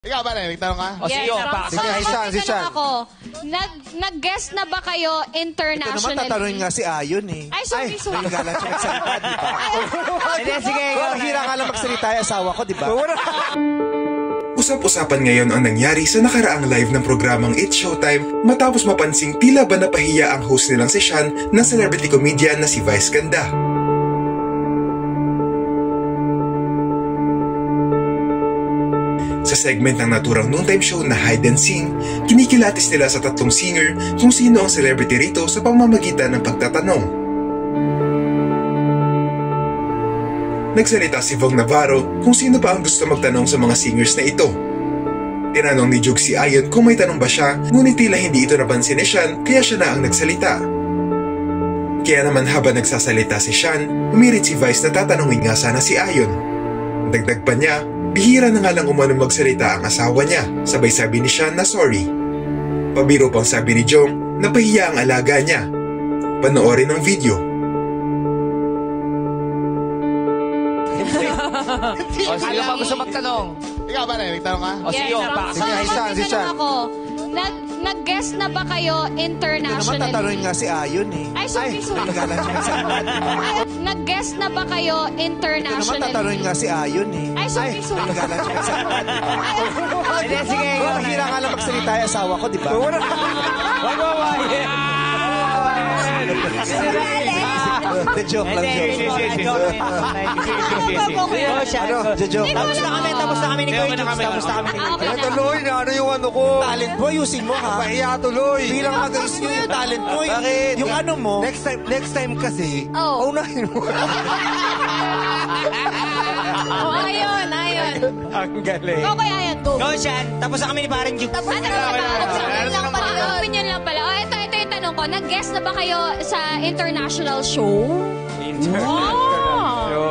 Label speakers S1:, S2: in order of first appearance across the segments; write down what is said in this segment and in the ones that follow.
S1: Ikaw ba, may tanong ka?
S2: Yes,
S3: si Sean.
S2: ako, nag-guest na ba kayo
S3: Ito
S2: internationally?
S3: naman tatanungin nga si Ayon eh.
S2: Ay, sorry.
S3: Galang siya magsalita, di ba?
S4: Hindi, sige.
S3: Hira nga lang magsalita yung asawa ko, di ba?
S5: Usap-usapan ngayon ang nangyari sa nakaraang live ng programang It's Showtime matapos mapansing tila ba napahiya ang host nilang si Sean ng celebrity comedian na si Vice Ganda. Sa segment ng naturang noontime show na Hide and Sing, kinikilatis nila sa tatlong singer kung sino ang celebrity rito sa pamamagitan ng pagtatanong. Nagsalita si Vong Navarro kung sino pa ang gusto magtanong sa mga singers na ito. Tinanong ni Jug si Ayon kung may tanong ba siya, ngunit tila hindi ito napansin ni Sean kaya siya na ang nagsalita. Kaya naman habang nagsasalita si Sean, umirit si Vice na tatanungin nga sana si Ayon. Dagdag pa niya, bihira na nga lang umano magsalita ang asawa niya, sabay sabi ni Sean na sorry. Pabiro pang sabi ni Jong, napahiya ang alaga niya. Panoorin ang video.
S4: Sino pa gusto magtanong?
S1: Ikaw ba, may tanong ka?
S3: Si Sean.
S2: ako, nag-guest na ba kayo
S3: Ito naman
S2: internationally?
S3: tatanungin nga si Ayon eh.
S2: Ay, sorry.
S3: Galang siya magsalita, di ba?
S2: Nag-guest na ba kayo
S3: Ito naman
S2: internationally?
S3: tatanungin nga si Ayon eh.
S2: Ay, sorry.
S3: Galang siya magsalita, di ba?
S4: Hindi, sige.
S3: Hira nga lang magsalita yung asawa ko, di ba? The joke lang, joke.
S4: Tapos na kami ni Kuya Jukes. Tapos na kami ni Kuya Jukes.
S3: Tuloy na, ano yung ano ko? Talent mo, ayusin mo ha. Pahiya tuloy. Bilang mag-ayos nyo yung talent mo.
S6: Bakit?
S3: Yung ano mo.
S6: Next time kasi,
S2: Oh.
S6: unahin mo.
S2: Ayun.
S6: Ang galing.
S2: Okay, ayun. Go.
S4: Go, Sean. Tapos na kami ni Parang Jukes.
S2: Opinion lang pala. Oh, ito yung tanong ko. Nag-guest na ba kayo sa international show?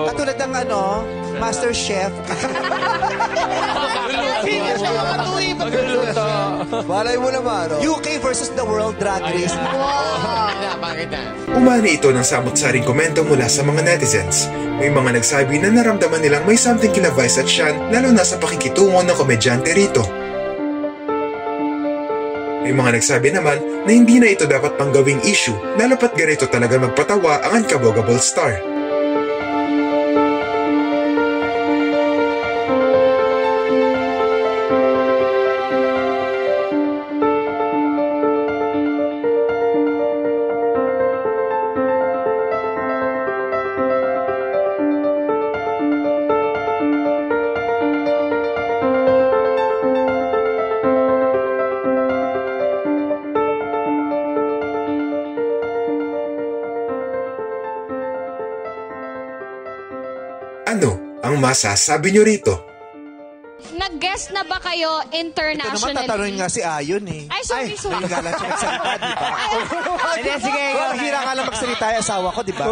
S3: Katulad ng ano, Master Chef.
S6: Balay mo naman, no?
S3: UK versus the World Drag Race.
S5: Umani ito ng samot-saring komento mula sa mga netizens. May mga nagsabi na naramdaman nilang may something kina Vice at Sean lalo na sa pakikitungo ng komedyante rito. May mga nagsabi naman na hindi na ito dapat panggawing issue lalo pat ganito talaga magpatawa ang unkabogable star. Ano ang masasabi nyo rito?
S2: Nag-guest na ba kayo
S3: Ito naman
S2: internationally?
S3: tatanungin nga si Ayon eh.
S2: Ay, sorry.
S3: Galang siya magsalita, di ba?
S4: Hindi, sige.
S3: Hira nga lang magsalita yung asawa ko, di ba?